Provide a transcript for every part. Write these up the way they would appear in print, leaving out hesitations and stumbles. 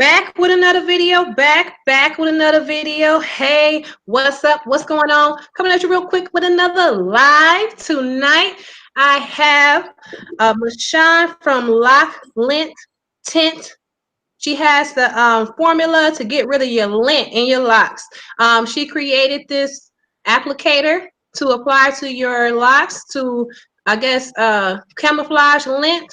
Back with another video, back with another video. Hey, what's up? What's going on? Coming at you real quick with another live tonight. I have LaShawn from Loc LintTint. She has the formula to get rid of your lint in your locks. She created this applicator to apply to your locks to, I guess, camouflage lint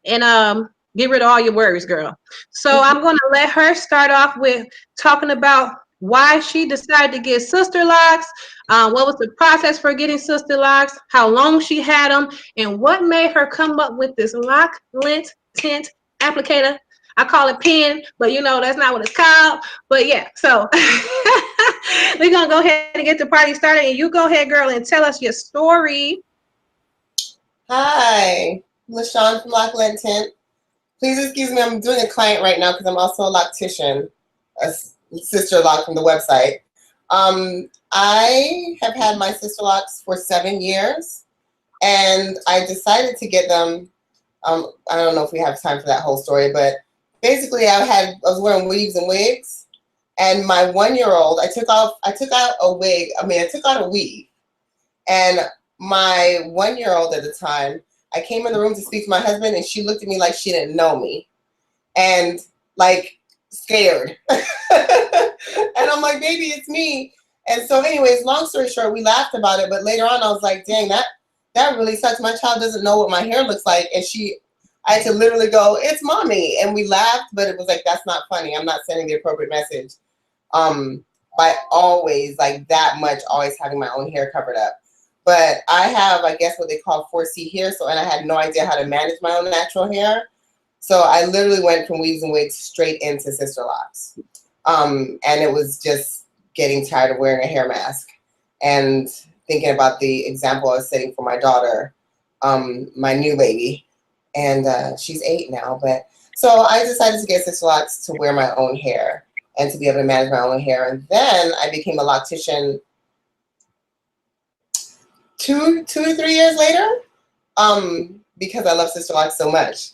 and get rid of all your worries, girl. So I'm going to let her start off with talking about why she decided to get Sisterlocks, what was the process for getting Sisterlocks, how long she had them, and what made her come up with this Loc LintTint applicator. I call it pen, but you know that's not what it's called. But yeah, so we're gonna go ahead and get the party started. And you go ahead, girl, and tell us your story. Hi, LaShawn from Loc LintTint. Please excuse me, I'm doing a client right now because I'm also a loctician, a Sisterlock from the website. I have had my Sisterlocks for 7 years, and I decided to get them. I don't know if we have time for that whole story, but basically I was wearing weaves and wigs, and my 1-year-old, I took out a wig. I took out a weave, and my 1-year-old at the time, I came in the room to speak to my husband, and she looked at me like she didn't know me, and like scared. And I'm like, baby, it's me. And so anyways, long story short, we laughed about it, but later on I was like, dang, that really sucks. My child doesn't know what my hair looks like, and I had to literally go, it's mommy. And we laughed, but it was like, that's not funny. I'm not sending the appropriate message by always, like that much, always having my own hair covered up. But I have, I guess, what they call 4C hair, and I had no idea how to manage my own natural hair. So I literally went from weaves and wigs straight into Sisterlocks. And it was just getting tired of wearing a hair mask and thinking about the example I was setting for my daughter, my new baby. And she's 8 now. But so I decided to get Sisterlocks to wear my own hair and to be able to manage my own hair. And then I became a loctician 2 to 3 years later, because I love Sisterlocks so much.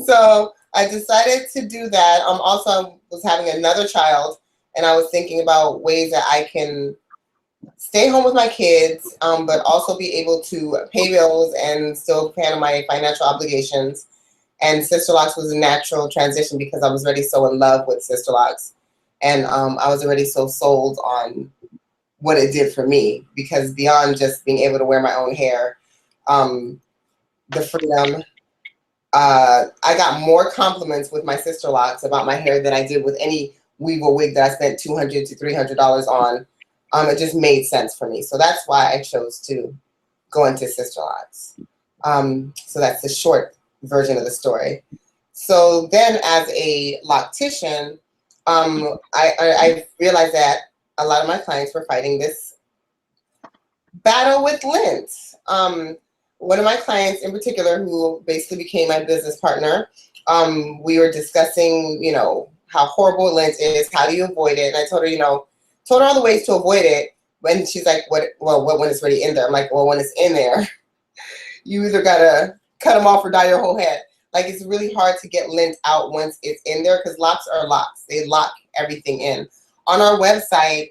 So I decided to do that. Also, I was having another child, and I was thinking about ways that I can stay home with my kids, but also be able to pay bills and still handle my financial obligations. And Sisterlocks was a natural transition because I was already so in love with Sisterlocks, and I was already so sold on what it did for me, because beyond just being able to wear my own hair, the freedom, I got more compliments with my Sisterlocks about my hair than I did with any weave or wig that I spent $200 to $300 on. It just made sense for me. So that's why I chose to go into Sisterlocks. So that's the short version of the story. So then as a loctician, I realized that a lot of my clients were fighting this battle with lint. One of my clients in particular, who basically became my business partner, we were discussing, how horrible lint is, how do you avoid it? And I told her, told her all the ways to avoid it. When she's like, what when it's already in there? I'm like, well, when it's in there, you either gotta cut them off or dye your whole head. Like, it's really hard to get lint out once it's in there, because locks are locks. They lock everything in. On our website,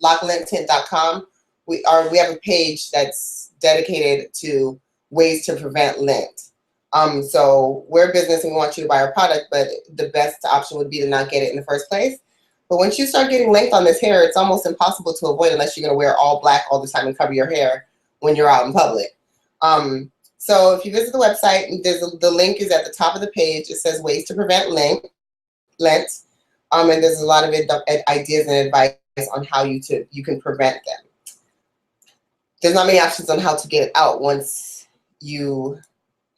LocLintTint.com, we have a page that's dedicated to ways to prevent lint. So we're a business and we want you to buy our product, but the best option would be to not get it in the first place. But once you start getting lint on this hair, it's almost impossible to avoid unless you're going to wear all black all the time and cover your hair when you're out in public. So if you visit the website, the link is at the top of the page. It says ways to prevent lint. And there's a lot of ideas and advice on how you can prevent them. There's not many options on how to get it out once you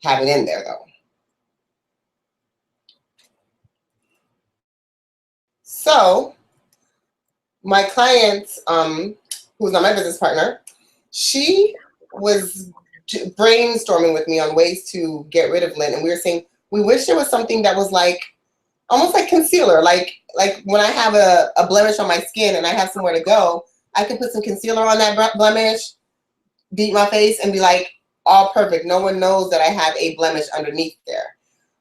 have it in there, though. So my client, who's not my business partner, she was brainstorming with me on ways to get rid of lint, and we were saying we wish there was something that was like almost like concealer, like when I have a blemish on my skin and I have somewhere to go, I can put some concealer on that blemish, beat my face, and be like all perfect. No one knows that I have a blemish underneath there.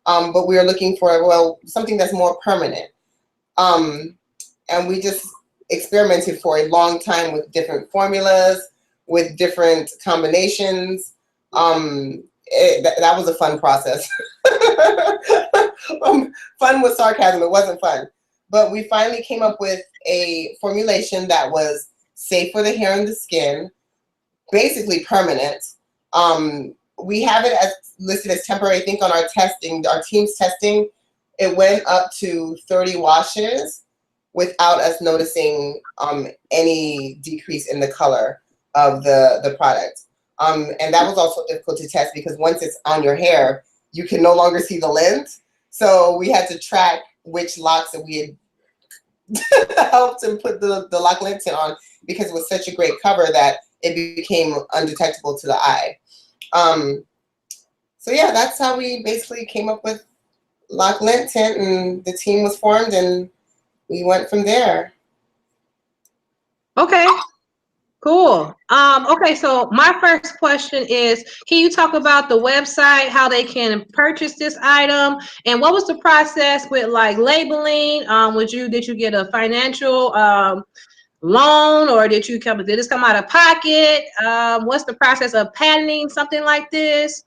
but we were looking for, well, something that's more permanent. And we just experimented for a long time with different formulas, with different combinations. That was a fun process. Fun with sarcasm, it wasn't fun. But we finally came up with a formulation that was safe for the hair and the skin, basically permanent. We have it as listed as temporary. I think on our testing, our team's testing, it went up to 30 washes without us noticing any decrease in the color of the product. And that was also difficult to test because once it's on your hair, you can no longer see the lint. So we had to track which locks that we had helped and put the Loc LintTint on because it was such a great cover that it became undetectable to the eye. So yeah, that's how we basically came up with Loc LintTint, and the team was formed and we went from there. Okay. Cool. Okay, so my first question is, can you talk about the website, how they can purchase this item, and what was the process with like labeling? Did you get a financial loan, or did this come out of pocket? What's the process of patenting something like this?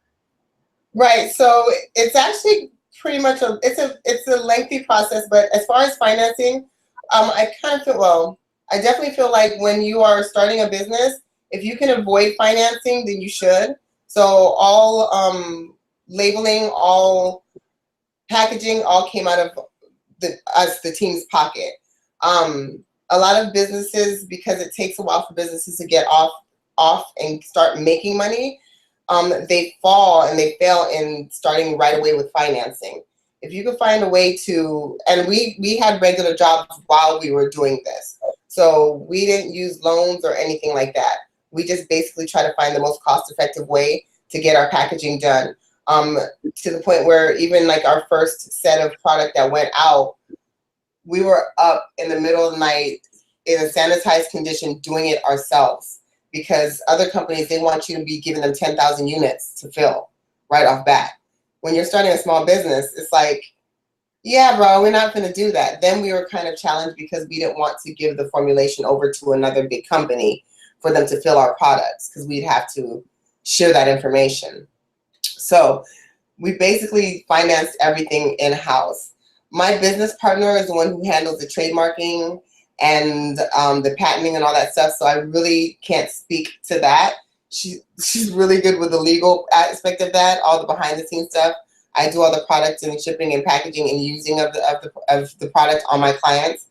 Right. So it's actually pretty much it's a lengthy process, but as far as financing, I kind of feel, well, I definitely feel like when you are starting a business, if you can avoid financing, then you should. So all labeling, all packaging, all came out of the team's pocket. A lot of businesses, because it takes a while for businesses to get off and start making money, they fall and they fail in starting right away with financing. If you could find a way to, and we had regular jobs while we were doing this. So we didn't use loans or anything like that. We just basically try to find the most cost-effective way to get our packaging done. To the point where even like our first set of product that went out, we were up in the middle of the night in a sanitized condition doing it ourselves, because other companies, they want you to be giving them 10,000 units to fill right off bat. When you're starting a small business, it's like, yeah, bro, we're not going to do that. Then we were kind of challenged because we didn't want to give the formulation over to another big company for them to fill our products, because we'd have to share that information. So we basically financed everything in-house. My business partner is the one who handles the trademarking and the patenting and all that stuff, so I really can't speak to that. She's really good with the legal aspect of that, all the behind-the-scenes stuff. I do all the product and shipping and packaging and using of the product on my clients.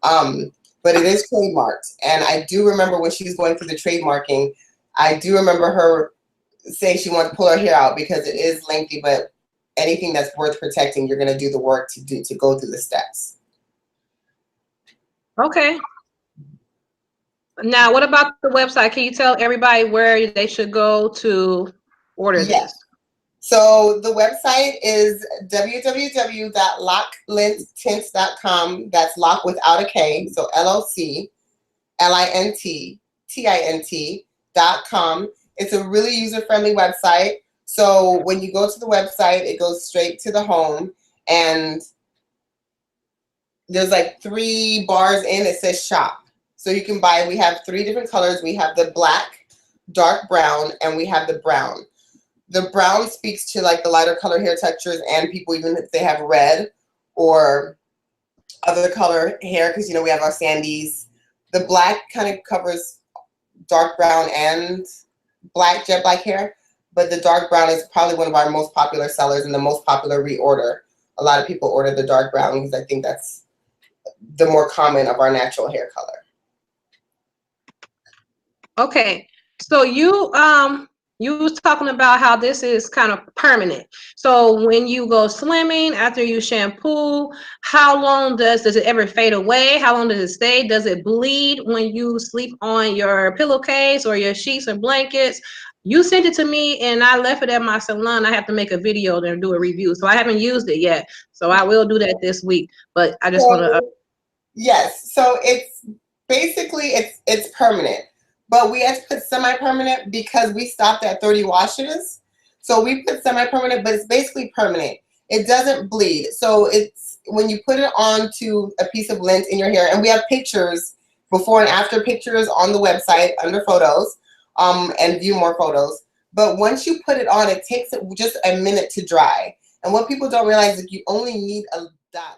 But it is trademarked, and I do remember when she was going through the trademarking, I do remember her saying she wanted to pull her hair out because it is lengthy, but anything that's worth protecting, you're going to do the work to go through the steps. Okay. Now, what about the website? Can you tell everybody where they should go to order this? So the website is www.loclinttint.com. That's Loc without a K, so LOCLINTTINT.com. It's a really user-friendly website. So when you go to the website, it goes straight to the home, and there's like 3 bars in, it says shop. So you can buy, we have 3 different colors. We have the black, dark brown, and we have the brown. The brown speaks to like the lighter color hair textures and people, even if they have red or other color hair, because we have our sandies. The black kind of covers dark brown and black, jet black hair, but the dark brown is probably one of our most popular sellers and the most popular reorder. A lot of people order the dark brown because I think that's the more common of our natural hair color. Okay, so you was talking about how this is kind of permanent. So when you go swimming, after you shampoo, how long does it ever fade away? How long does it stay? Does it bleed when you sleep on your pillowcase or your sheets and blankets? You sent it to me and I left it at my salon. I have to make a video and do a review. So I haven't used it yet. So I will do that this week. But I just want to. Yes. So it's basically, it's permanent. But we had to put semi-permanent because we stopped at 30 washes. So we put semi-permanent, but it's basically permanent. It doesn't bleed. So it's when you put it onto a piece of lint in your hair, and we have pictures, before and after pictures on the website under photos, and view more photos. But once you put it on, it takes just a minute to dry. And what people don't realize is you only need a dot.